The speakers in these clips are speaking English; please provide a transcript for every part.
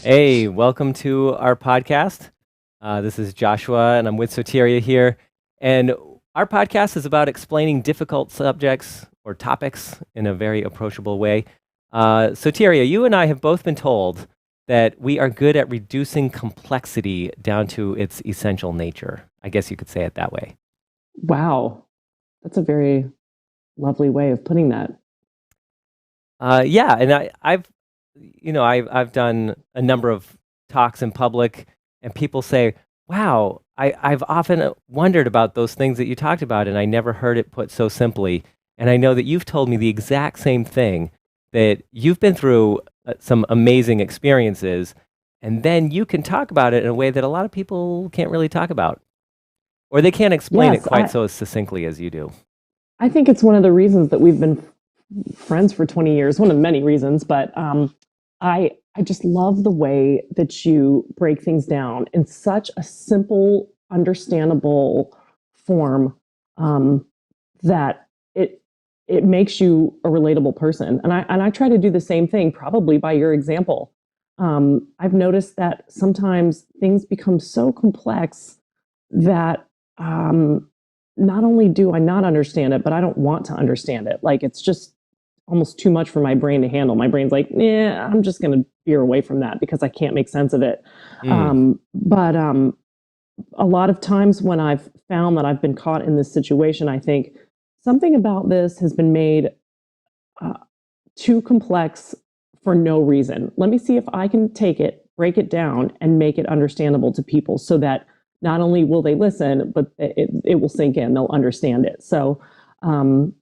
Hey, welcome to our podcast. This is Joshua, and I'm with Soteria here. And our podcast is about explaining difficult subjects or topics in a very approachable way. Soteria, you and I have both been told that we are good at reducing complexity down to its essential nature. I guess you could say it that way. Wow, that's a very lovely way of putting that. Yeah, and I've done a number of talks in public, and people say, "Wow, I've often wondered about those things that you talked about, and I never heard it put so simply." And I know that you've told me the exact same thing, that you've been through some amazing experiences, and then you can talk about it in a way that a lot of people can't really talk about, or they can't explain it Yes, quite so succinctly as you do. I think it's one of the reasons that we've been friends for 20 years, one of many reasons, but I just love the way that you break things down in such a simple, understandable form um, that it makes you a relatable person. And I try to do the same thing, probably by your example. I've noticed that sometimes things become so complex that not only do I not understand it, but I don't want to understand it. Like it's just almost too much for my brain to handle. My brain's like, yeah, I'm just going to veer away from that because I can't make sense of it. Mm, But a lot of times when I've found that I've been caught in this situation, I think something about this has been made uh, too complex for no reason. Let me see if I can take it, break it down, and make it understandable to people so that not only will they listen, but it will sink in. They'll understand it. So, um,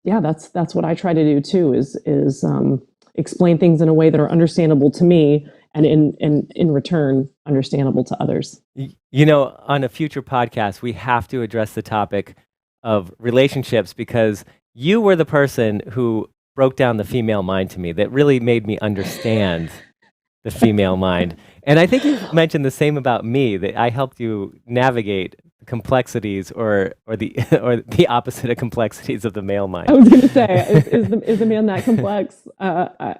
yeah, that's what I try to do too. Is explain things in a way that are understandable to me, and in return, understandable to others. On a future podcast, we have to address the topic of relationships because you were the person who broke down the female mind to me that really made me understand the female mind. And I think you've mentioned the same about me, that I helped you navigate the complexities or the or the opposite of complexities of the male I mind. was going to say, is the man that complex?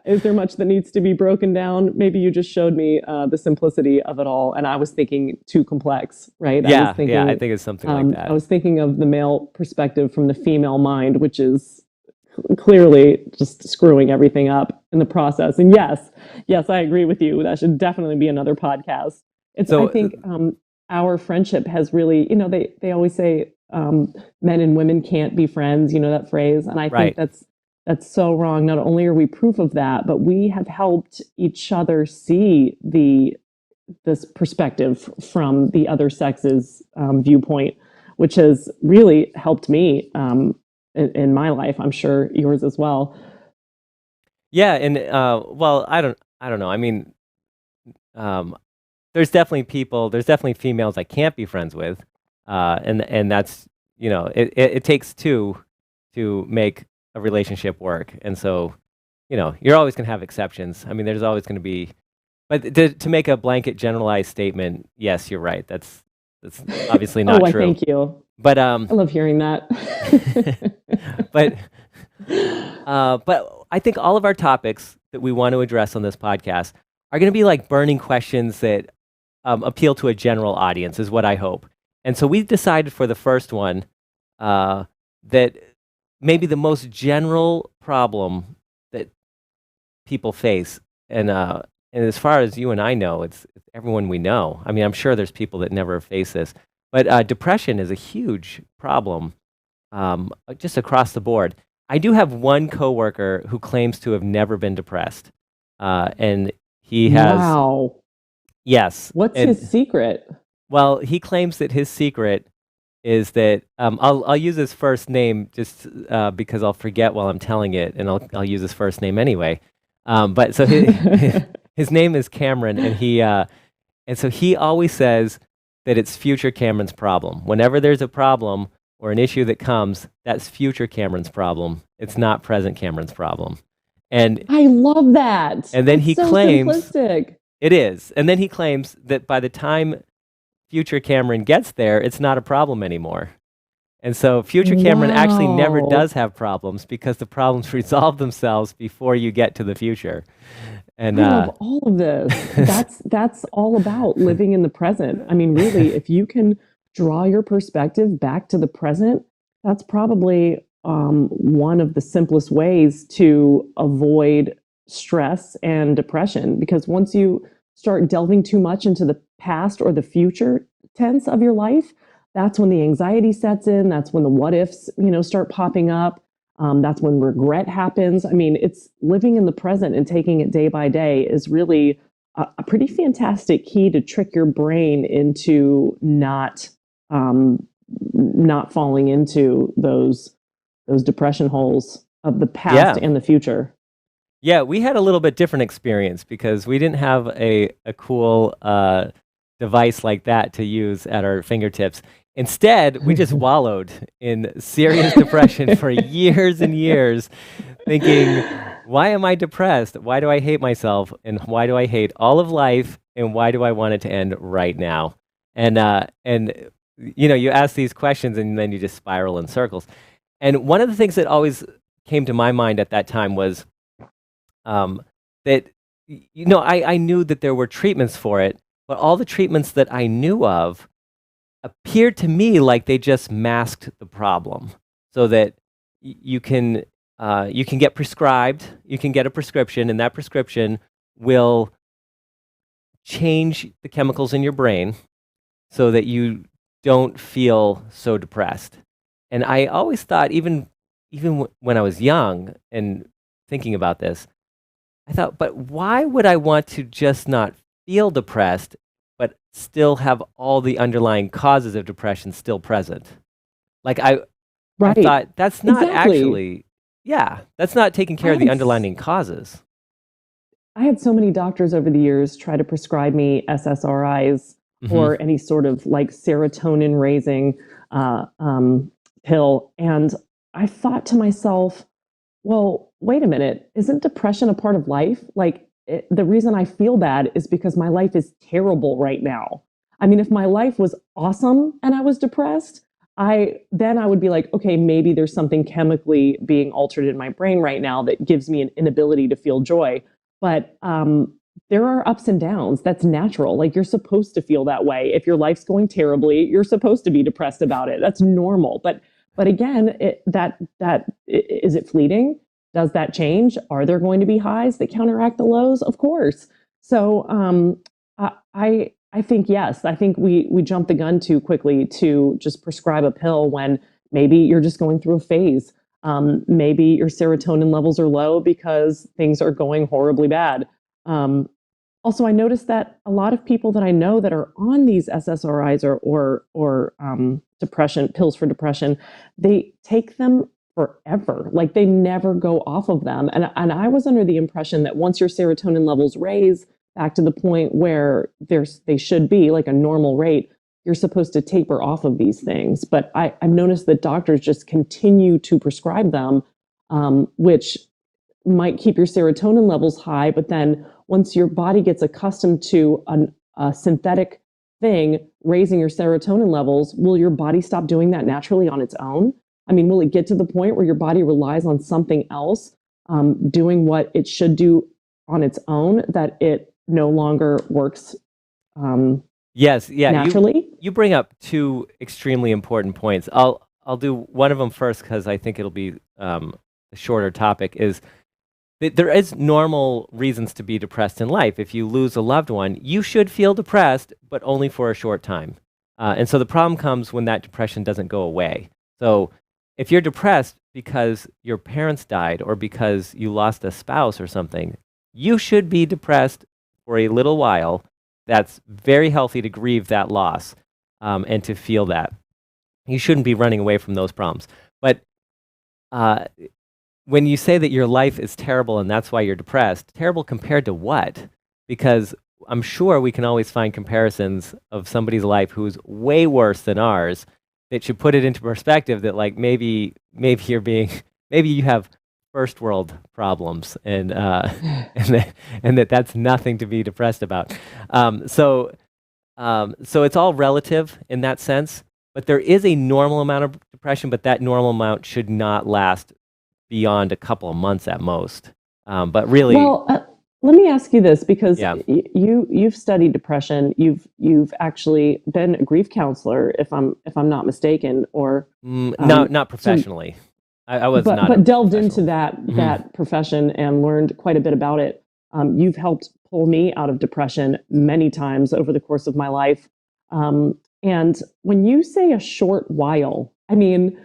Is there much that needs to be broken down? Maybe you just showed me the simplicity of it all, and I was thinking too complex, right? Yeah, yeah, I think it's something like I that. was thinking of the male perspective from the female mind, which is clearly just screwing everything up in the process. And yes, I agree with you. That should definitely be another podcast. I So, think our friendship has really, they always say men and women can't be friends. You know that phrase, and I think right. that's so wrong. Not only are we proof of that, but we have helped each other see this perspective from the other sex's viewpoint, which has really helped me in my life. I'm sure yours as well. Yeah, and well, I don't know. I mean, um, there's definitely females I can't be friends with, and that's it takes two to make a relationship work, and so you're always gonna have exceptions. I mean, there's always gonna be, but to make a blanket generalized statement, yes, you're right. That's obviously Oh, not I true. thank you. But I love hearing that. but but I think all of our topics that we want to address on this podcast are going to be like burning questions that appeal to a general audience, is what I hope. And so we decided for the first one that maybe the most general problem that people face, and as far as you and I know, it's everyone we know. I mean, I'm sure there's people that never face this, but depression is a huge problem just across the board. I do have one coworker who claims to have never been depressed, and he has, Wow. yes, What's his and secret? well, he claims that his secret is that I'll use his first name just because I'll forget while I'm telling it, and I'll use his first name anyway. But so his name is Cameron, and so he always says that it's future Cameron's problem. Whenever there's a problem or an issue that comes, that's future Cameron's problem. It's not present Cameron's problem. And I love that. and then That's he so claims simplistic. it is. And then he claims that by the time future Cameron gets there, it's not a problem anymore. And so future Cameron actually never Wow. does have problems because the problems resolve themselves before you get to the future. And I love all of this. That's all about living in the present. I mean, really, if you can draw your perspective back to the present, that's probably one of the simplest ways to avoid stress and depression. Because once you start delving too much into the past or the future tense of your life, that's when the anxiety sets in. That's when the what ifs, start popping up. That's when regret happens. I mean, it's living in the present and taking it day by day is really a pretty fantastic key to trick your brain into not falling into those depression holes of the past yeah. and the future. Yeah, we had a little bit different experience because we didn't have a cool device like that to use at our fingertips. Instead, we just wallowed in serious depression for years and years, thinking, why am I depressed? Why do I hate myself? And why do I hate all of life? And why do I want it to end right now? And you ask these questions and then you just spiral in circles. And one of the things that always came to my mind at that time was that I knew that there were treatments for it, but all the treatments that I knew of appeared to me like they just masked the problem, so that you can get prescribed, you can get a prescription, and that prescription will change the chemicals in your brain so that you don't feel so depressed. And I always thought, even when I was young and thinking about this, I thought, but why would I want to just not feel depressed, but still have all the underlying causes of depression still present? Like I Right. thought that's not Exactly. actually, yeah, that's not taking I care of the had underlying causes. I had so many doctors over the years try to prescribe me SSRIs Hmm. or any sort of like serotonin raising uh, um, pill. And I thought to myself, well, wait a minute, isn't depression a part of life? Like, the reason I feel bad is because my life is terrible right now. I mean, if my life was awesome and I was depressed, I would be like, okay, maybe there's something chemically being altered in my brain right now that gives me an inability to feel joy. But there are ups and downs. That's natural. Like, you're supposed to feel that way. If your life's going terribly, you're supposed to be depressed about it. That's normal. But again, is it fleeting? Does that change? Are there going to be highs that counteract the lows? Of course. So I think yes. I think we jump the gun too quickly to just prescribe a pill when maybe you're just going through a phase. Maybe your serotonin levels are low because things are going horribly bad. Um, Also, I noticed that a lot of people that I know that are on these SSRIs or depression pills for depression, they take them forever. Like, they never go off of them. And I was under the impression that once your serotonin levels raise back to the point where they should be like a normal rate, you're supposed to taper off of these things. But I've noticed that doctors just continue to prescribe them, which might keep your serotonin levels high, but then once your body gets accustomed to a synthetic thing raising your serotonin levels, will your body stop doing that naturally on its own? I mean, will it get to the point where your body relies on something else doing what it should do on its own, that it no longer works um, Yes, yeah, naturally? you bring up two extremely important points. I'll do one of them first because I think it'll be a shorter topic. Is there is normal reasons to be depressed in life. If you lose a loved one, you should feel depressed, but only for a short time. And so the problem comes when that depression doesn't go away. So if you're depressed because your parents died or because you lost a spouse or something, you should be depressed for a little while. That's very healthy to grieve that loss, and to feel that. You shouldn't be running away from those problems. But uh, when you say that your life is terrible and that's why you're depressed, terrible compared to what? Because I'm sure we can always find comparisons of somebody's life who's way worse than ours that should put it into perspective that, like, maybe you're being maybe you have first world problems, and that's nothing to be depressed about. So it's all relative in that sense. But there is a normal amount of depression, but that normal amount should not last beyond a couple of months at most. But really, Well, let me ask you this, because yeah, you've studied depression. You've actually been a grief counselor, if I'm not mistaken, or not so. professionally. I was not a But delved into professional. Mhm. that profession and learned quite a bit about it. You've helped pull me out of depression many times over the course of my life. And when you say a short while, I mean,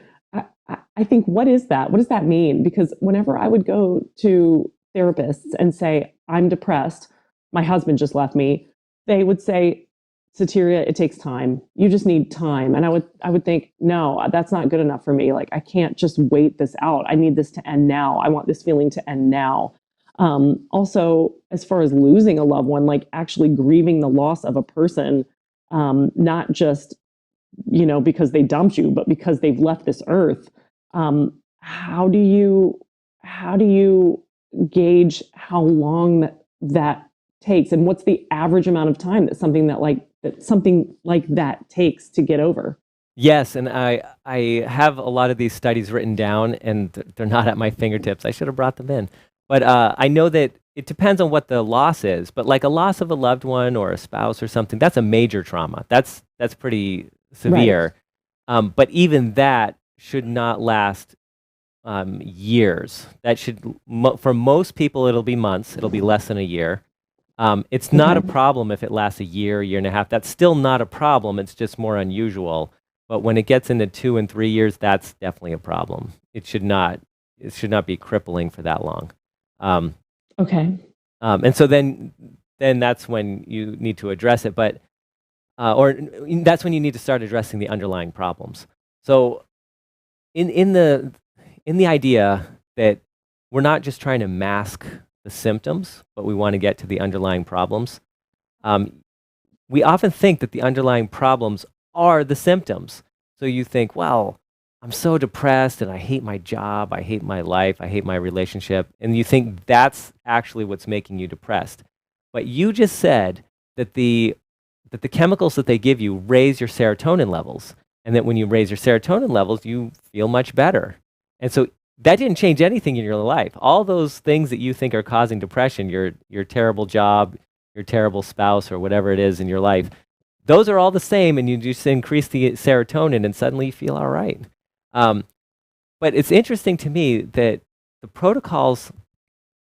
I think, what is that? What does that mean? Because whenever I would go to therapists and say, I'm depressed, my husband just left me, they would say, Soteria, it takes time. You just need time. And I would think, no, that's not good enough for me. Like, I can't just wait this out. I need this to end now. I want this feeling to end now. Also, as far as losing a loved one, like actually grieving the loss of a person, not just, because they dumped you, but because they've left this earth. How do you gauge how long that takes, and what's the average amount of time that something like that takes to get over? Yes, and I have a lot of these studies written down, and they're not at my fingertips. I should have brought them in. But I know that it depends on what the loss is. But like a loss of a loved one or a spouse or something, that's a major trauma. That's pretty Right. severe. But even that should not last years. That for most people, it'll be months. It'll be less than a year. It's not a Okay. problem if it lasts a year and a half. That's still not a problem. It's just more unusual. But when it gets into 2 and 3 years, that's definitely a problem. It should not be crippling for that long. Um, Okay. and so then that's when you need to address it. But that's when you need to start addressing the underlying problems. So in in the in the idea that we're not just trying to mask the symptoms, but we want to get to the underlying problems. Um, we often think that the underlying problems are the symptoms. So you think, well, I'm so depressed and I hate my job, I hate my life, I hate my relationship. And you think that's actually what's making you depressed. But you just said that the chemicals that they give you raise your serotonin levels. And that when you raise your serotonin levels, you feel much better. And so that didn't change anything in your life. All those things that you think are causing depression, your terrible job, your terrible spouse, or whatever it is in your life, those are all the same, and you just increase the serotonin, and suddenly you feel all right. Um, but it's interesting to me that the protocols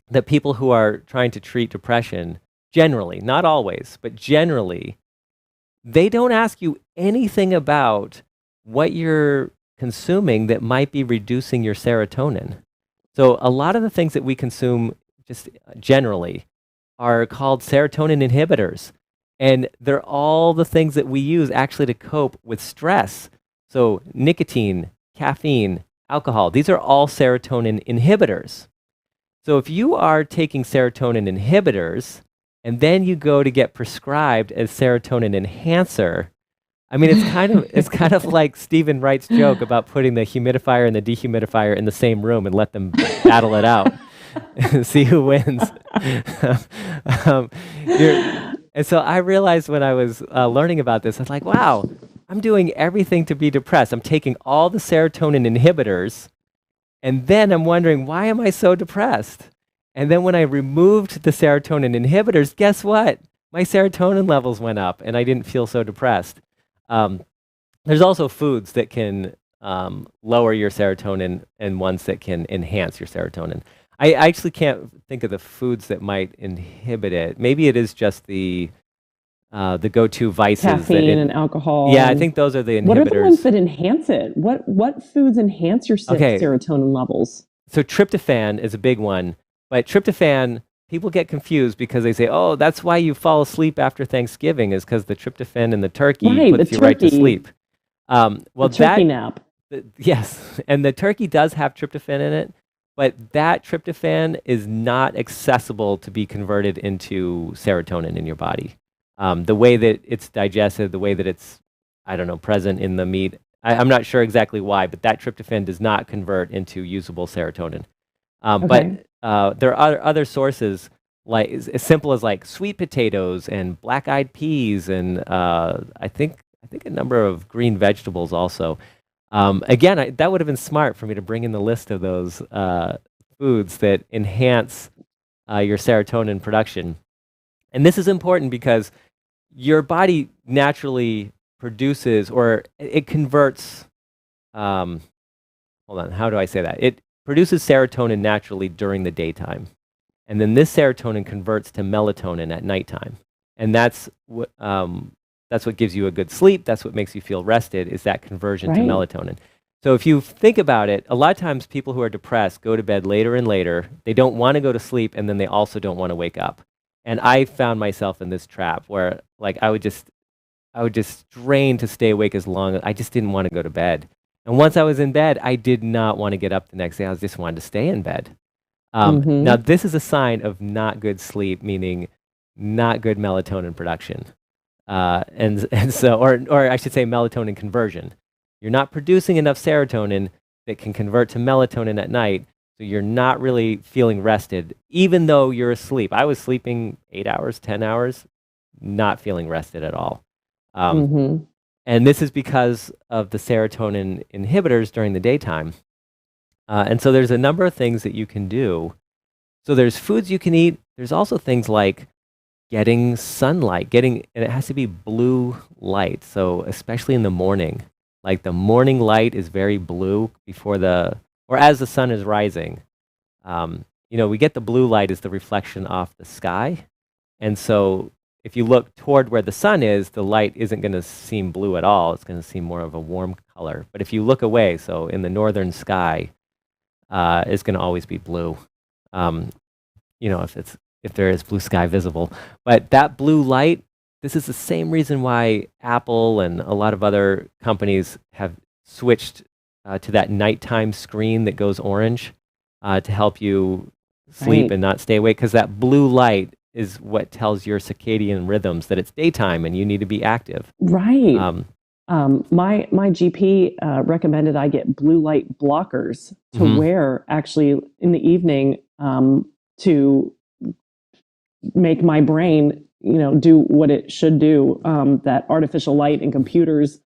that people who are trying to treat depression, generally, not always, but generally, they don't ask you anything about what you're consuming that might be reducing your serotonin. So a lot of the things that we consume just generally are called serotonin inhibitors. And they're all the things that we use actually to cope with stress. So nicotine, caffeine, alcohol, these are all serotonin inhibitors. So if you are taking serotonin inhibitors and then you go to get prescribed a serotonin enhancer, I mean, it's kind of like Stephen Wright's joke about putting the humidifier and the dehumidifier in the same room and let them battle it out and see who wins. um, and so I realized when I was learning about this, I was like, wow, I'm doing everything to be depressed. I'm taking all the serotonin inhibitors, and then I'm wondering, why am I so depressed? And then when I removed the serotonin inhibitors, guess what? My serotonin levels went up, and I didn't feel so depressed. Um, there's also foods that can lower your serotonin and ones that can enhance your serotonin. I actually can't think of the foods that might inhibit it. Maybe it is just the go-to vices that Caffeine and alcohol, yeah, I and think those are the what are the ones inhibitors. that enhance it? What foods enhance your Okay, serotonin levels? so tryptophan is a big one, but tryptophan, people get confused because they say, oh, that's why you fall asleep after Thanksgiving, is because the tryptophan in the turkey Right, puts you right to sleep. the Well, turkey nap. yes, and the turkey does have tryptophan in it, but that tryptophan is not accessible to be converted into serotonin in your body. The way that it's digested, the way that it's, I don't know, present in the meat, I'm not sure exactly why, but that tryptophan does not convert into usable serotonin. Okay. But there are other sources, like as simple as like sweet potatoes and black-eyed peas, and I think I think a number of green vegetables also. Again, that would have been smart for me to bring in the list of those foods that enhance your serotonin production. And this is important because your body naturally produces, or it converts, um, hold on, how do I say that? It produces serotonin naturally during the daytime. And then this serotonin converts to melatonin at nighttime. And that's what gives you a good sleep. That's what makes you feel rested, is that conversion to Right. melatonin. So if you think about it, a lot of times people who are depressed go to bed later and later. They don't want to go to sleep, and then they also don't want to wake up. And I found myself in this trap where, like, I would just strain to stay awake as long as I just didn't want to go to bed. And once I was in bed, I did not want to get up the next day. I just wanted to stay in bed. Now, Mm-hmm. this is a sign of not good sleep, meaning not good melatonin production. And so, or I should say melatonin conversion. You're not producing enough serotonin that can convert to melatonin at night, so you're not really feeling rested, even though you're asleep. I was sleeping 8 hours, 10 hours, not feeling rested at all. Um, Mm-hmm. and this is because of the serotonin inhibitors during the daytime. And so there's a number of things that you can do. So there's foods you can eat. There's also things like getting sunlight, and it has to be blue light. So especially in the morning, like the morning light is very blue or as the sun is rising. We get the blue light as the reflection off the sky. And so if you look toward where the sun is, the light isn't going to seem blue at all. It's going to seem more of a warm color. But if you look away, so in the northern sky, it's going to always be blue. Um, if there is blue sky visible. But that blue light, this is the same reason why Apple and a lot of other companies have switched to that nighttime screen that goes orange to help you sleep Right. and not stay awake, because that blue light is what tells your circadian rhythms that it's daytime and you need to be active. Right. Um, My GP recommended I get blue light blockers to mhm. wear actually in the evening, to make my brain, do what it should do. That artificial light and computers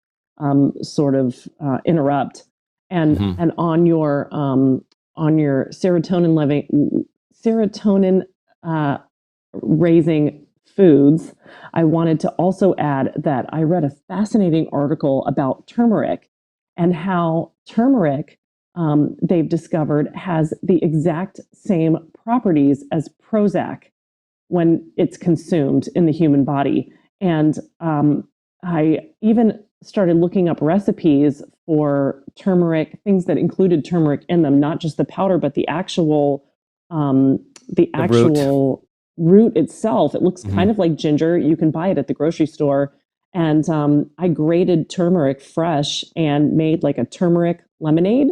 sort of interrupt, and Mhm. on your serotonin uh, raising foods, I wanted to also add that I read a fascinating article about turmeric and how turmeric, they've discovered, has the exact same properties as Prozac when it's consumed in the human body. And I even started looking up recipes for turmeric, things that included turmeric in them, not just the powder, but the The root. actual root itself. It looks Mhm. kind of like ginger. You can buy it at the grocery store. And I grated turmeric fresh and made like a turmeric lemonade.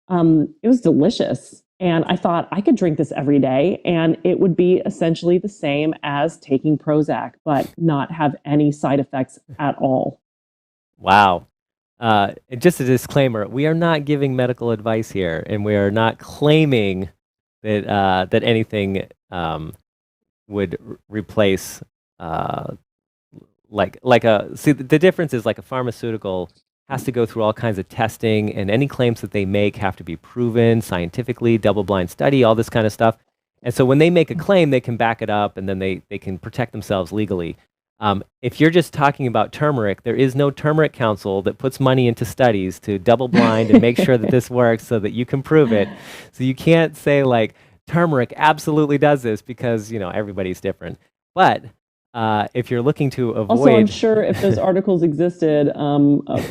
It was delicious. And I thought I could drink this every day and it would be essentially the same as taking Prozac, but not have any side effects at all. Wow. And just a disclaimer, we are not giving medical advice here, and we are not claiming that anything would replace uh, see, the difference is, like, a pharmaceutical has to go through all kinds of testing, and any claims that they make have to be proven scientifically, double-blind study, all this kind of stuff. And so when they make a claim, they can back it up, and then they can protect themselves legally. If you're just talking about turmeric, there is no turmeric council that puts money into studies to double blind and make sure that this works so that you can prove it. So you can't say, like, turmeric absolutely does this, because everybody's different. But if you're looking to Also, I'm avoid sure if those articles existed,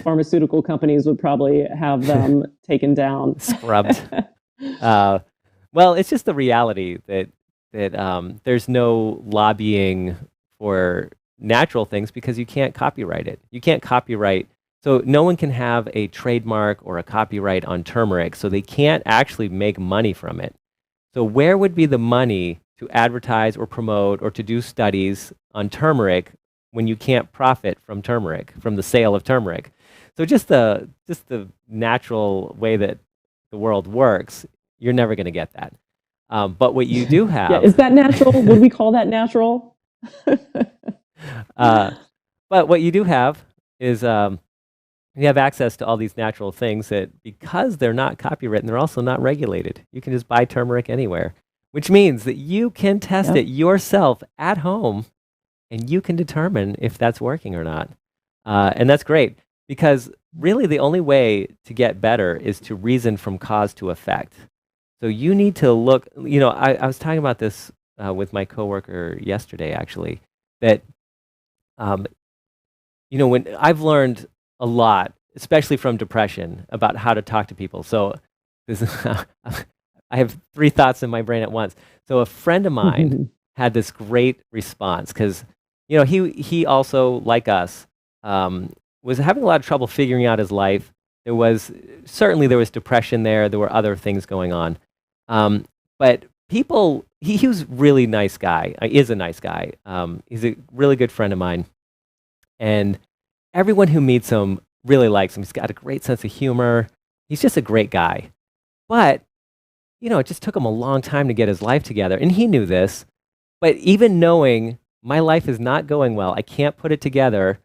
pharmaceutical companies would probably have them taken down. scrubbed, uh, well, it's just the reality that there's no lobbying for natural things because you can't copyright it. You can't copyright, so no one can have a trademark or a copyright on turmeric, so they can't actually make money from it. So where would be the money to advertise or promote or to do studies on turmeric when you can't profit from turmeric, from the sale of turmeric? So just the natural way that the world works, you're never going to get that. But what you do Yeah, have, is that natural? Would we call that natural? uh, but what you do have is you have access to all these natural things that, because they're not copywritten, they're also not regulated. You can just buy turmeric anywhere, which means that you can test it Yep. yourself at home and you can determine if that's working or not. And that's great because really the only way to get better is to reason from cause to effect. So you need to look, I was talking about this with my coworker yesterday, actually, that, um, when I've learned a lot, especially from depression, about how to talk to people. So this, I have three thoughts in my brain at once. So a friend of mine had this great response because, he also, like us, was having a lot of trouble figuring out his life. There was depression there. There were other things going on, but people. He was a really nice guy. Is a nice guy. He's a really good friend of mine, and everyone who meets him really likes him. He's got a great sense of humor. He's just a great guy. But, it just took him a long time to get his life together. And he knew this. But even knowing my life is not going well, I can't put it together.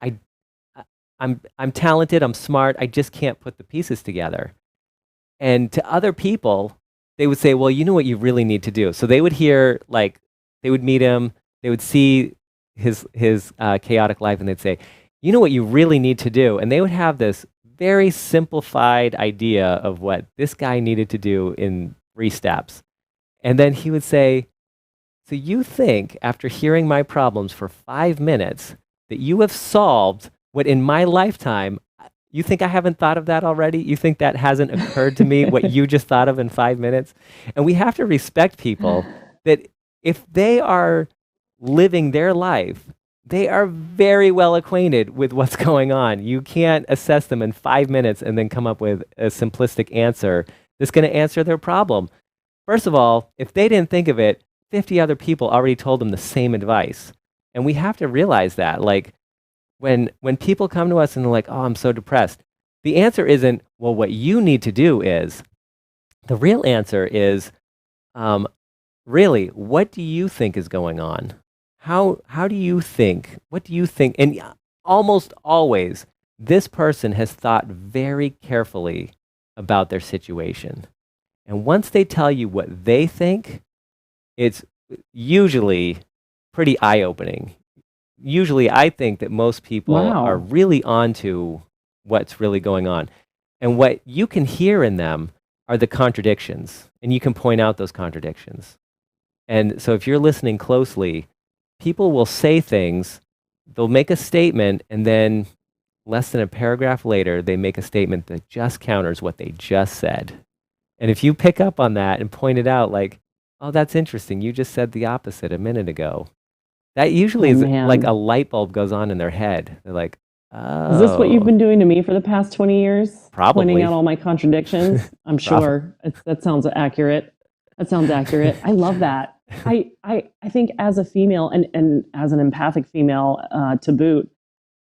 I, I'm talented, I'm smart, I just can't put the pieces together. And to other people, they would say, well, you know what you really need to do. So they would hear, like, they would meet him, they would see his chaotic life, and they'd say, you know what you really need to do. And they would have this very simplified idea of what this guy needed to do in 3 steps. And then he would say, so you think after hearing my problems for 5 minutes that you have solved what in my lifetime, you think I haven't thought of that already? You think that hasn't occurred to me, what you just thought of in 5 minutes? And we have to respect people that if they are living their life, they are very well acquainted with what's going on. You can't assess them in 5 minutes and then come up with a simplistic answer that's going to answer their problem. First of all, if they didn't think of it, 50 other people already told them the same advice. And we have to realize that. Like, when people come to us and they're like, oh, I'm so depressed, the answer isn't, well, what you need to do is. The real answer is, really, what do you think is going on? How do you think? What do you think? And almost always, this person has thought very carefully about their situation. And once they tell you what they think, it's usually pretty eye-opening. Usually, I think that most people are Wow. really onto what's really going on. And what you can hear in them are the contradictions, and you can point out those contradictions. And so if you're listening closely, people will say things, they'll make a statement, and then less than a paragraph later, they make a statement that just counters what they just said. And if you pick up on that and point it out, like, oh, that's interesting, you just said the opposite a minute ago. That usually Oh is like a man. light bulb goes on in their head. They're like, Is this what you've oh, been doing to me for the past 20 years? Pointing probably, out all my contradictions? I'm probably. sure. That sounds accurate. That sounds accurate. I love that. I think as a female and as an empathic female to boot,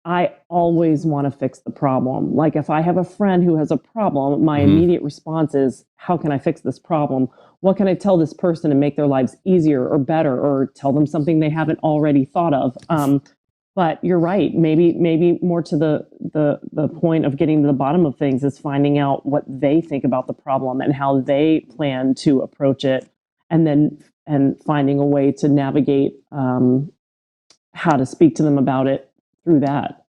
I always want to fix the problem. Like if I have a friend who has a problem, my Hmm. immediate response is, how can I fix this problem? What can I tell this person to make their lives easier or better, or tell them something they haven't already thought of? But you're right. Maybe more to the point of getting to the bottom of things is finding out what they think about the problem and how they plan to approach it, and then and finding a way to navigate how to speak to them about it through that.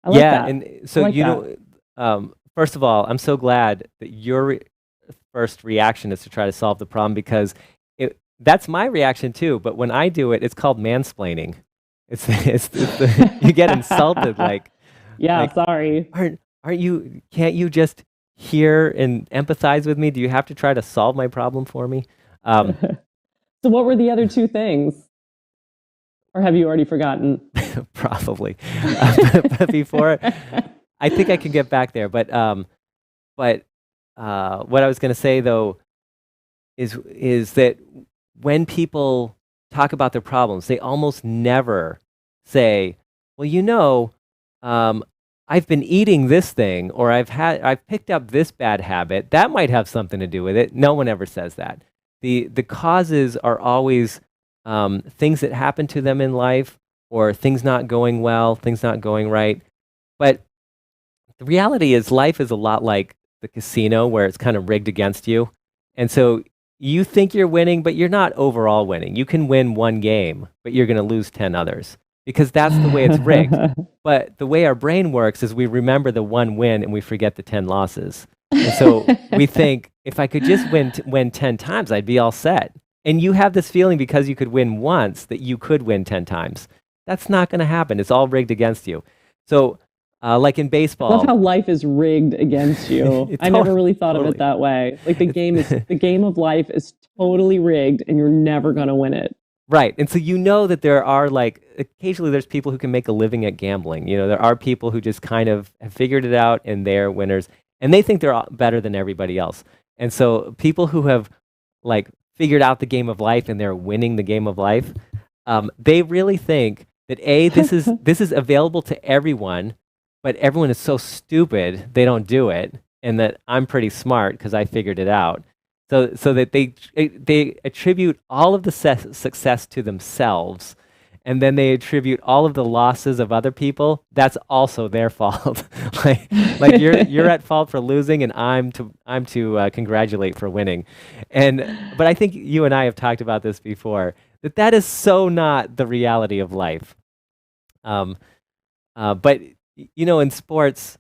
I like Yeah, that. and I so like that. first of all, I'm so glad that your first reaction is to try to solve the problem because that's my reaction too. But when I do it, it's called mansplaining. You get insulted Yeah, like sorry. aren't you? Can't you just hear and empathize with me? Do you have to try to solve my problem for me? Um, So what were the other two things? Or have you already forgotten? Probably, but before I think I can get back there. But what I was going to say though is that when people talk about their problems, they almost never say, "Well, um, I've been eating this thing, or I've picked up this bad habit. That might have something to do with it." No one ever says that. The causes are always things that happen to them in life, or things not going well, things not going right. But the reality is life is a lot like the casino where it's kind of rigged against you. And so you think you're winning, but you're not overall winning. You can win one game, but you're going to lose 10 others because that's the way it's rigged. But the way our brain works is we remember the one win and we forget the 10 losses. And so we think if I could just win 10 times, I'd be all set. And you have this feeling because you could win once that you could win 10 times. That's not going to happen. It's all rigged against you. So like in I love baseball, how life is rigged against you. I never really thought of it totally. that way. Like the game of life is totally rigged and you're never going to win it. Right. And so you know that there are like occasionally there's people who can make a living at gambling. You know, there are people who just kind of have figured it out and they're winners and they think they're better than everybody else. And so people who have like figured out the game of life and they're winning the game of life, they really think that this is available to everyone, but everyone is so stupid they don't do it, and that I'm pretty smart because I figured it out. So that they attribute all of the success to themselves, and then they attribute all of the losses of other people. That's also their fault. like like you're at fault for losing, and I'm to congratulate for winning. And but I think you and I have talked about this before. That is so not the reality of life. Um, but you know, in sports,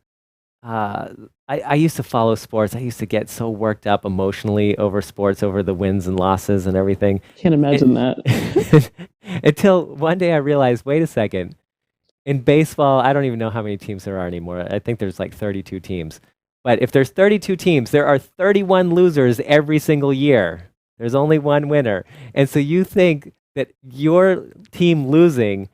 uh, I used to follow sports. I used to get so worked up emotionally over sports, over the wins and losses and everything. Can't imagine And- that. until one day I realized, wait a second. In baseball, I don't even know how many teams there are anymore. I think there's like 32 teams. But if there's 32 teams, there are 31 losers every single year. There's only one winner. And so you think that your team losing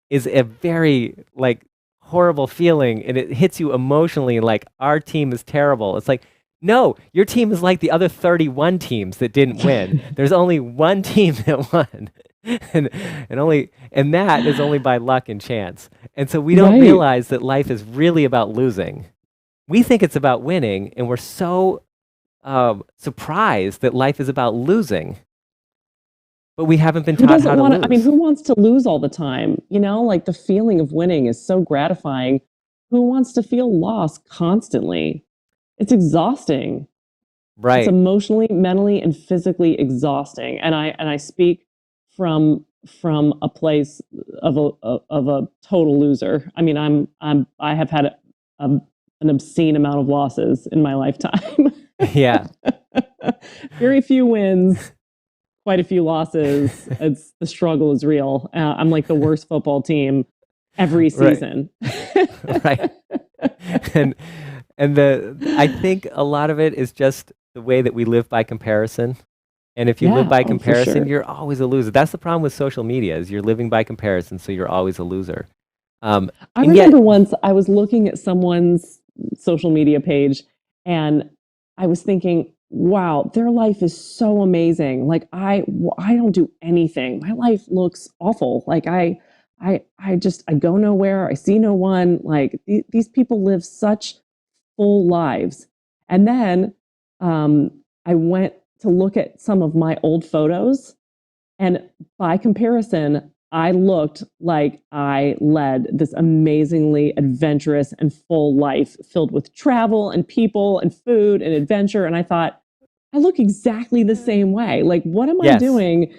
is a very like horrible feeling and it hits you emotionally like our team is terrible. It's like, no, your team is like the other 31 teams that didn't win. There's only one team that won. And that is only by luck and chance. And so we don't Right. realize that life is really about losing. We think it's about winning, and we're so surprised that life is about losing. But we haven't been Who taught doesn't how to want to? I mean, lose. who wants to lose all the time? You know, like the feeling of winning is so gratifying. Who wants to feel lost constantly? It's exhausting. It's Right. emotionally, mentally, and physically exhausting. And I speak from a place of a total loser. I mean, I have had an obscene amount of losses in my lifetime. Yeah. Very few wins, quite a few losses. It's the struggle is real. I'm like the worst football team every Right. season. Right. And I think a lot of it is just the way that we live by comparison. And if you live Yeah, by oh, for comparison, sure. you're always a loser. That's the problem with social media is you're living by comparison, so you're always a loser. Um, I and yet, remember once I was looking at someone's social media page and I was thinking, wow, their life is so amazing. Like I don't do anything. My life looks awful. Like I go nowhere. I see no one. Like these people live such full lives. And then I went to look at some of my old photos and by comparison, I looked like I led this amazingly adventurous and full life filled with travel and people and food and adventure. And I thought, I look exactly the same way. Like, what am I yes. doing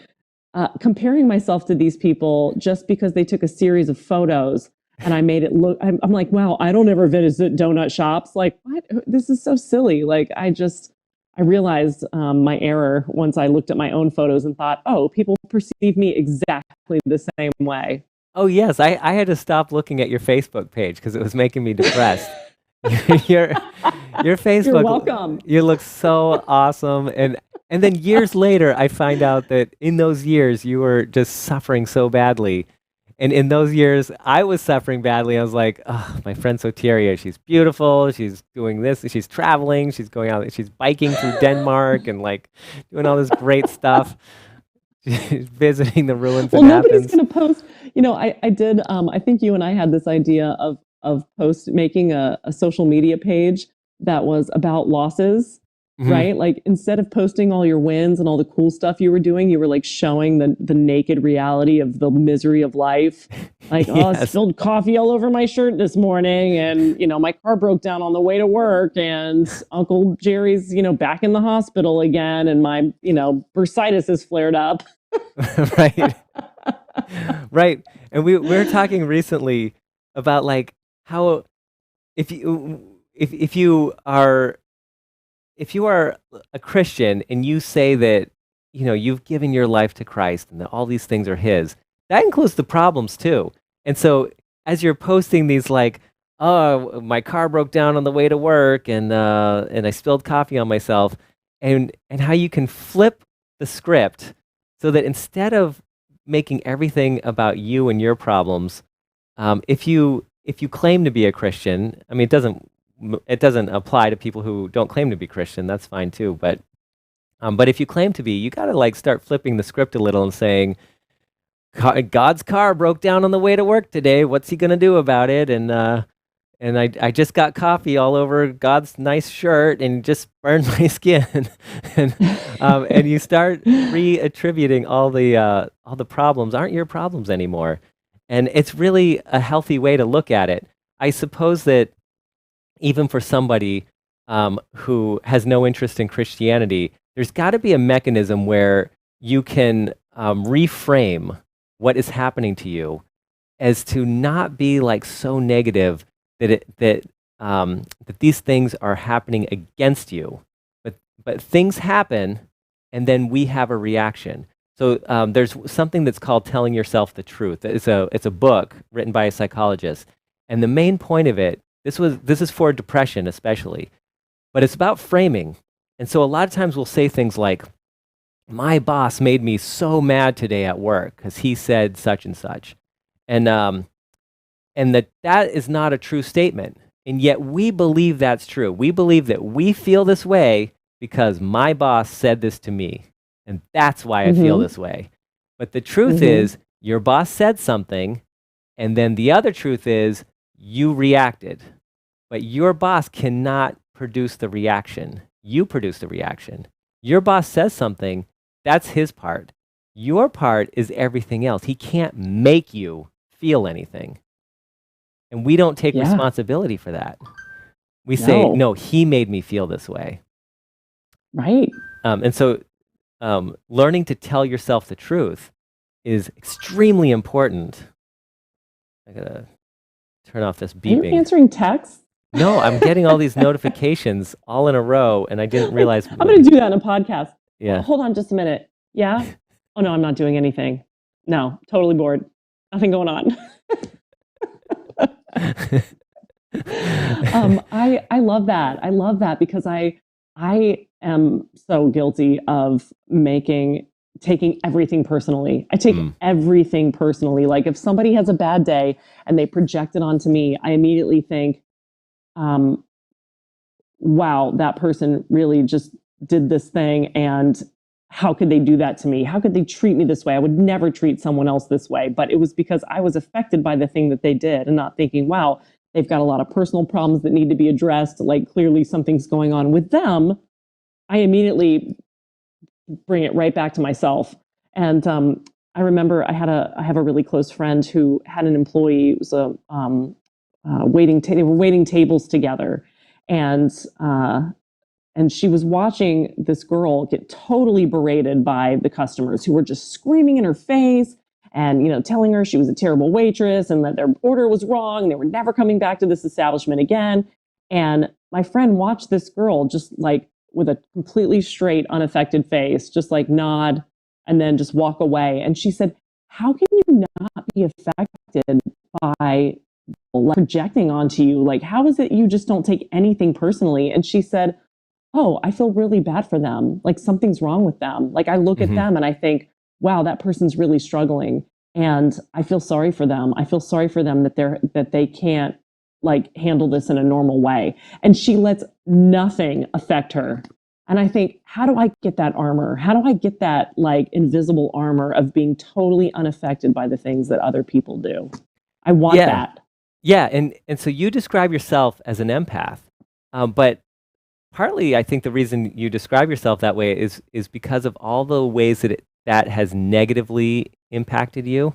comparing myself to these people just because they took a series of photos and I made it look? I'm like, wow, I don't ever visit donut shops. Like, what? This is so silly. Like, I realized my error once I looked at my own photos and thought, oh, people perceive me exactly the same way. Oh, yes. I had to stop looking at your Facebook page because it was making me depressed. your your You're Facebook, welcome. you look so awesome, and then years later, I find out that in those years you were just suffering so badly, and in those years I was suffering badly. I was like, oh, my friend Soteria, she's beautiful, she's doing this, she's traveling, she's going out, she's biking through Denmark, and like doing all this great stuff. She's visiting the ruins Well, in nobody's Athens. going to post. You know, I did. I think you and I had this idea of making a social media page that was about losses. Hmm. right? Like instead of posting all your wins and all the cool stuff you were doing, you were like showing the naked reality of the misery of life. Like, oh, I Yes. spilled coffee all over my shirt this morning, and my car broke down on the way to work, and Uncle Jerry's back in the hospital again, and my bursitis has flared up. Right. Right. And we were talking recently about like how if you are a Christian and you say that you've given your life to Christ and that all these things are his, that includes the problems too. And so as you're posting these like, oh, my car broke down on the way to work and I spilled coffee on myself, and how you can flip the script so that instead of making everything about you and your problems, if you claim to be a Christian, I mean, it doesn't apply to people who don't claim to be Christian. That's fine too. But if you claim to be, you got to like start flipping the script a little and saying, God's car broke down on the way to work today. What's he gonna do about it? And I just got coffee all over God's nice shirt and just burned my skin. And you start re-attributing all the problems aren't your problems anymore. And it's really a healthy way to look at it. I suppose that even for somebody who has no interest in Christianity, there's got to be a mechanism where you can reframe what is happening to you as to not be like so negative that these things are happening against you, but things happen, and then we have a reaction. So there's something that's called telling yourself the truth. It's a book written by a psychologist, and the main point of it, this is for depression especially, but it's about framing. And so a lot of times we'll say things like, "My boss made me so mad today at work because he said such and such," and that is not a true statement. And yet we believe that's true. We believe that we feel this way because my boss said this to me, and that's why I feel Mm-hmm. this way. But the truth Mm-hmm. is, your boss said something, and then the other truth is, you reacted. But your boss cannot produce the reaction. You produce the reaction. Your boss says something, that's his part. Your part is everything else. He can't make you feel anything. And we don't take Yeah. responsibility for that. We say, No. no, he made me feel this way. Right. And so learning to tell yourself the truth is extremely important. I gotta turn off this Are you beeping. answering texts? No, I'm getting all these notifications all in a row, and I didn't realize. I'm going to do that in a podcast. Yeah. Hold on just a minute. Yeah? Oh, no, I'm not doing anything. No, totally bored. Nothing going on. I love that. I love that because I am so guilty of taking everything personally. I take everything personally. Like if somebody has a bad day and they project it onto me, I immediately think, um, wow, that person really just did this thing, and how could they do that to me? How could they treat me this way? I would never treat someone else this way. But it was because I was affected by the thing that they did and not thinking, wow, they've got a lot of personal problems that need to be addressed. Like clearly something's going on with them. I immediately bring it right back to myself. And I remember I have a really close friend who had an employee. It was a they were waiting tables together, and she was watching this girl get totally berated by the customers who were just screaming in her face and telling her she was a terrible waitress and that their order was wrong and they were never coming back to this establishment again. And my friend watched this girl just like with a completely straight, unaffected face, just like nod and then just walk away. And she said, how can you not be affected by projecting onto you? Like, how is it you just don't take anything personally? And she said, oh, I feel really bad for them. Like something's wrong with them. Like I look at them and I think, wow, that person's really struggling. And I feel sorry for them. I feel sorry for them that they can't like handle this in a normal way. And she lets nothing affect her. And I think, how do I get that armor? How do I get that like invisible armor of being totally unaffected by the things that other people do? I want Yeah. that. Yeah. And so you describe yourself as an empath, but partly, I think the reason you describe yourself that way is because of all the ways that has negatively impacted you.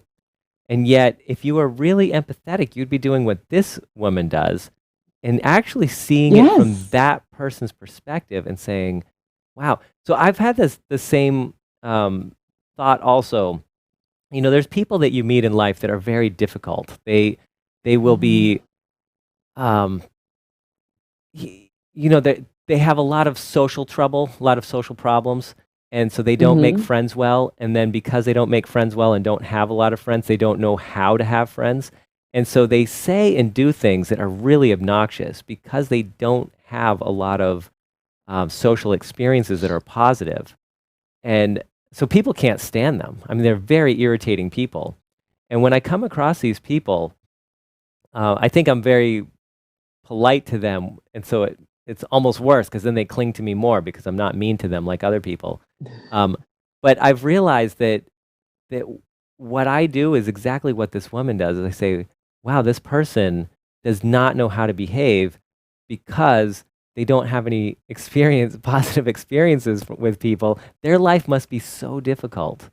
And yet, if you were really empathetic, you'd be doing what this woman does and actually seeing it from Yes. that person's perspective and saying, wow. So I've had the same thought also. There's people that you meet in life that are very difficult. They will Mhm. be, um, they have a lot of social trouble, a lot of social problems, and so they don't make Mhm. friends well. And then because they don't make friends well and don't have a lot of friends, they don't know how to have friends. And so they say and do things that are really obnoxious because they don't have a lot of social experiences that are positive. And so people can't stand them. I mean, they're very irritating people. And when I come across these people, I think I'm very polite to them, and so it's almost worse because then they cling to me more because I'm not mean to them like other people. Um, but I've realized that what I do is exactly what this woman does. Is I say, "Wow, this person does not know how to behave because they don't have any experience, positive experiences with people. Their life must be so difficult."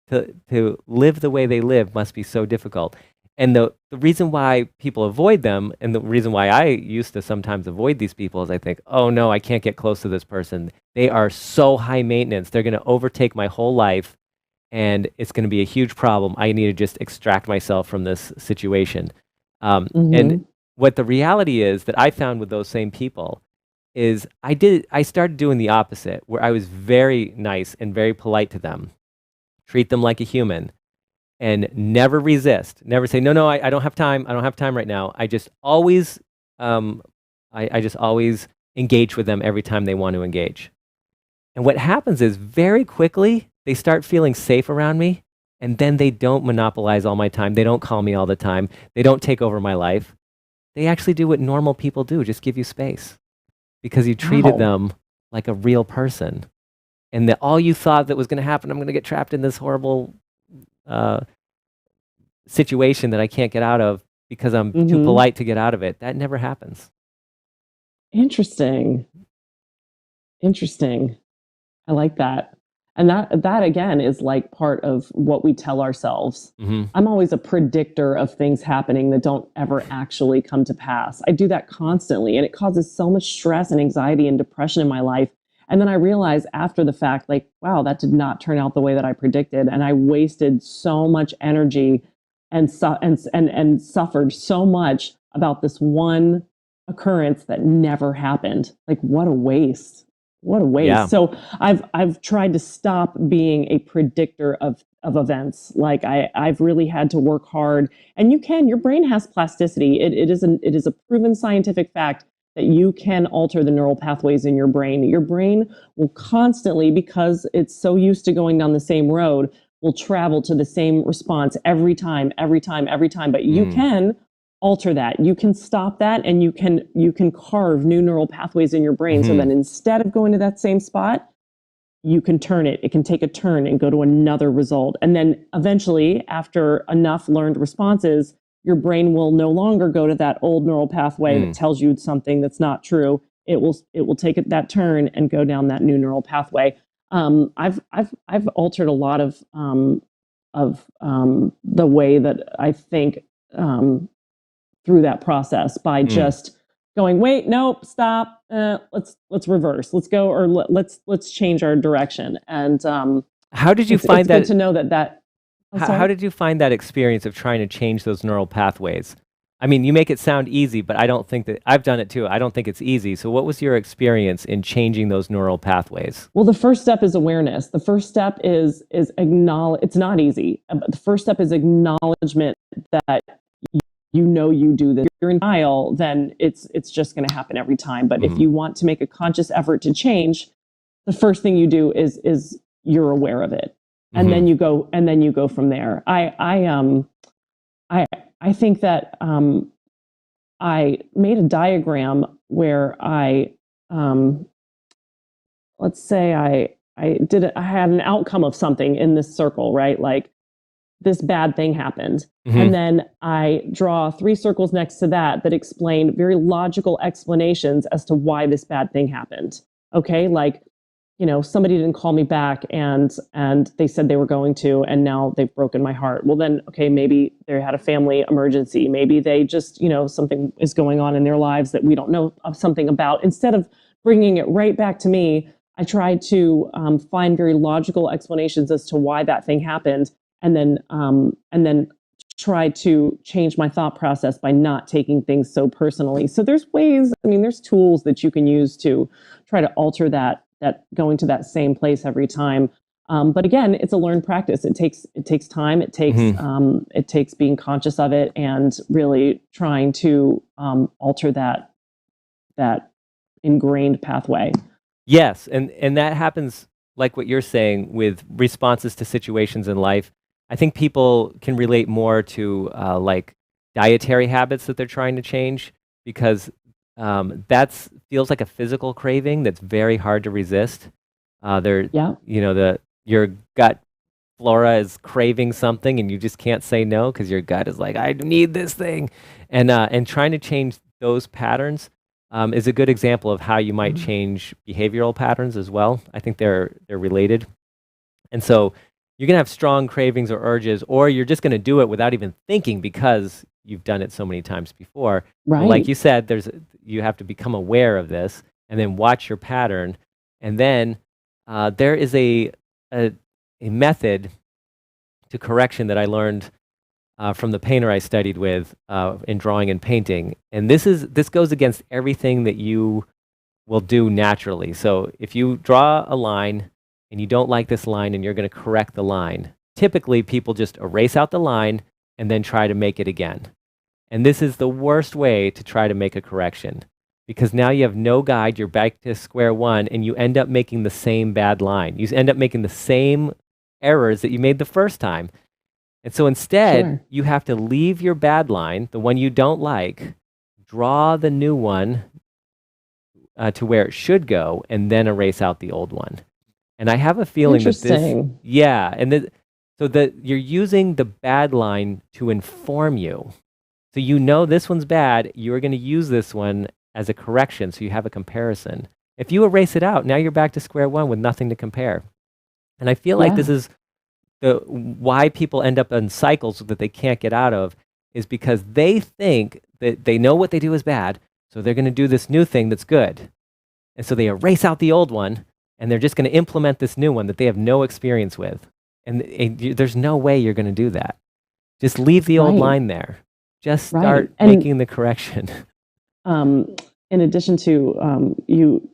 To live the way they live must be so difficult. And the reason why people avoid them, and the reason why I used to sometimes avoid these people, is I think, oh no, I can't get close to this person. They are so high maintenance. They're going to overtake my whole life, and it's going to be a huge problem. I need to just extract myself from this situation. And Mhm. what the reality is that I found with those same people is I started doing the opposite, where I was very nice and very polite to them, treat them like a human, and never resist. Never say, no, no, I don't have time. I don't have time right now. Um, I just always engage with them every time they want to engage. And what happens is very quickly, they start feeling safe around me. And then they don't monopolize all my time. They don't call me all the time. They don't take over my life. They actually do what normal people do, just give you space because you treated Wow. them like a real person. And that all you thought that was going to happen, I'm going to get trapped in this horrible uh, situation that I can't get out of because I'm too Mhm. polite to get out of it. That never happens. Interesting. Interesting. I like that. And that again is like part of what we tell ourselves. Hmm. I'm always a predictor of things happening that don't ever actually come to pass. I do that constantly, and it causes so much stress and anxiety and depression in my life. And then I realize after the fact, like, wow, that did not turn out the way that I predicted, and I wasted so much energy and suffered so much about this one occurrence that never happened. Like, what a waste. What a waste. Yeah. So I've tried to stop being a predictor of events. Like I've really had to work hard. And your brain has plasticity. It is a proven scientific fact that you can alter the neural pathways in your brain. Your brain will constantly, because it's so used to going down the same road, will travel to the same response every time, every time, every time. But you Mm. can alter that. You can stop that, and you can carve new neural pathways in your brain so Hmm. that instead of going to that same spot, you can turn it. It can take a turn and go to another result. And then eventually, after enough learned responses, your brain will no longer go to that old neural pathway that Mm. tells you something that's not true. It will take it that turn and go down that new neural pathway. I've altered a lot of the way that I think um, through that process by Mm. just going, wait, nope, stop, let's reverse, let's go, or let's change our direction. And How did you it's find good that? to know that. I'm How sorry. did you find that experience of trying to change those neural pathways? I mean, you make it sound easy, but I don't think that I've done it too. I don't think it's easy. So, what was your experience in changing those neural pathways? Well, the first step is awareness. The first step is acknowledge. It's not easy, but the first step is acknowledgement that you do this. If you're in denial, then it's just going to happen every time. But if Hmm. you want to make a conscious effort to change, the first thing you do is you're aware of it, and Hmm. then you go from there. I I think that I made a diagram where um, let's say I had an outcome of something in this circle, right? Like this bad thing happened. Mm-hmm. And then I draw 3 circles next to that that explain very logical explanations as to why this bad thing happened. Okay, like, somebody didn't call me back and they said they were going to, and now they've broken my heart. Well, then, okay, maybe they had a family emergency. Maybe they just, something is going on in their lives that we don't know something about. Instead of bringing it right back to me, I tried to find very logical explanations as to why that thing happened, and then try to change my thought process by not taking things so personally. So there's ways, there's tools that you can use to try to alter that going to that same place every time. But again, it's a learned practice. It takes time. It takes being conscious of it and really trying to alter that ingrained pathway. Yes, and that happens like what you're saying with responses to situations in life. I think people can relate more to like dietary habits that they're trying to change, because that's feels like a physical craving that's very hard to resist. Yeah, Your gut flora is craving something, and you just can't say no because your gut is like, I need this thing, and trying to change those patterns is a good example of how you might change behavioral patterns as well. I think they're related, and so you're gonna have strong cravings or urges, or you're just gonna do it without even thinking because you've done it so many times before. But like right. you said, you have to become aware of this and then watch your pattern, and then there is a method to correction that I learned from the painter I studied with in drawing and painting, and this goes against everything that you will do naturally. So if you draw a line and you don't like this line and you're going to correct the line, typically people just erase out the line and then try to make it again. And this is the worst way to try to make a correction, because now you have no guide, you're back to square one, and you end up making the same bad line. You end up making the same errors that you made the first time. And so instead, Sure. you have to leave your bad line, the one you don't like, draw the new one to where it should go, and then erase out the old one. And I have a feeling that Interesting. yeah, so that you're using the bad line to inform you. So this one's bad, you're going to use this one as a correction, so you have a comparison. If you erase it out, now you're back to square one with nothing to compare. And I feel like this Yeah. is why people end up in cycles that they can't get out of, is because they think that they know what they do is bad, so they're going to do this new thing that's good. And so they erase out the old one, and they're just going to implement this new one that they have no experience with. And there's no way you're going to do that. Just leave the old Right. line there. Just Right. start And making the correction. in addition to you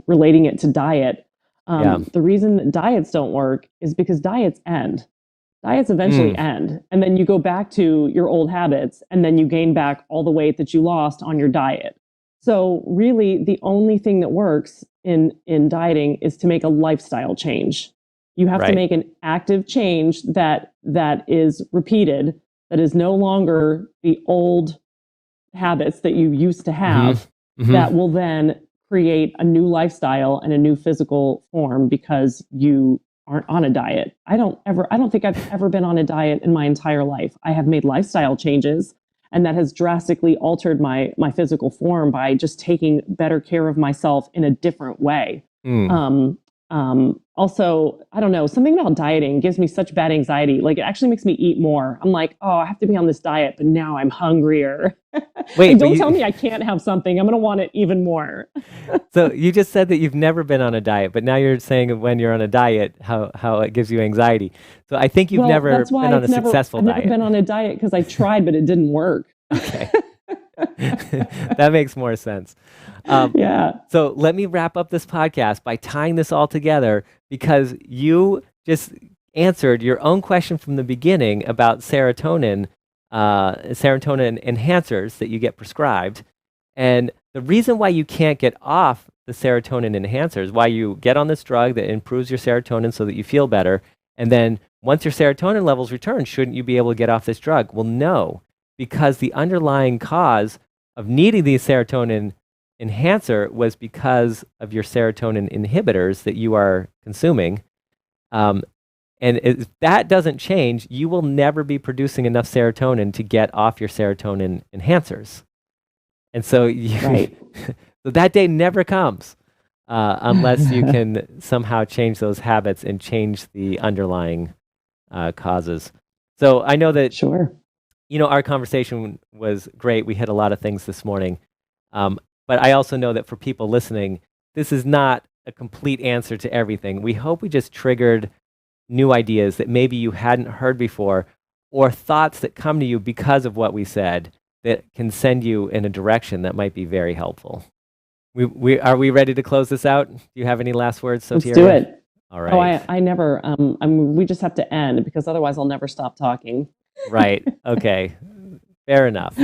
relating it to diet, Yeah. the reason that diets don't work is because diets end. Diets eventually Mm, end, and then you go back to your old habits, and then you gain back all the weight that you lost on your diet. So really, the only thing that works in dieting is to make a lifestyle change. You have to right. make an active change that is repeated, that is no longer the old habits that you used to Hmm. have, Hmm. that will then create a new lifestyle and a new physical form because you aren't on a diet. I don't think I've ever been on a diet in my entire life. I have made lifestyle changes, and that has drastically altered my physical form by just taking better care of myself in a different way. Mm. Also, I don't know, something about dieting gives me such bad anxiety. Like, it actually makes me eat more. I'm like, oh, I have to be on this diet, but now I'm hungrier. Wait, Like, but don't tell me I can't have something. I'm going to want it even more. so you just said that you've never been on a diet, but now you're saying when you're on a diet, how it gives you anxiety. So I think you've Well, never that's why been on a successful I've never diet. been on a diet, because I tried, but it didn't work. Okay. That makes more sense. Um, Yeah. so let me wrap up this podcast by tying this all together, because you just answered your own question from the beginning about serotonin enhancers that you get prescribed. And the reason why you can't get off the serotonin enhancers, why you get on this drug that improves your serotonin so that you feel better, and then once your serotonin levels return, shouldn't you be able to get off this drug? Well, no, because the underlying cause of needing the serotonin enhancer was because of your serotonin inhibitors that you are consuming. Um, And if that doesn't change, you will never be producing enough serotonin to get off your serotonin enhancers. And so Right. so that day never comes unless you can somehow change those habits and change the underlying causes. So I know that Sure. our conversation was great. We hit a lot of things this morning. But I also know that for people listening, this is not a complete answer to everything. We hope we just triggered new ideas that maybe you hadn't heard before, or thoughts that come to you because of what we said that can send you in a direction that might be very helpful. Are we ready to close this out? Do you have any last words, Soteria? Let's do it. All Oh, right. I never, we just have to end because otherwise I'll never stop talking. Right. Okay. Fair enough.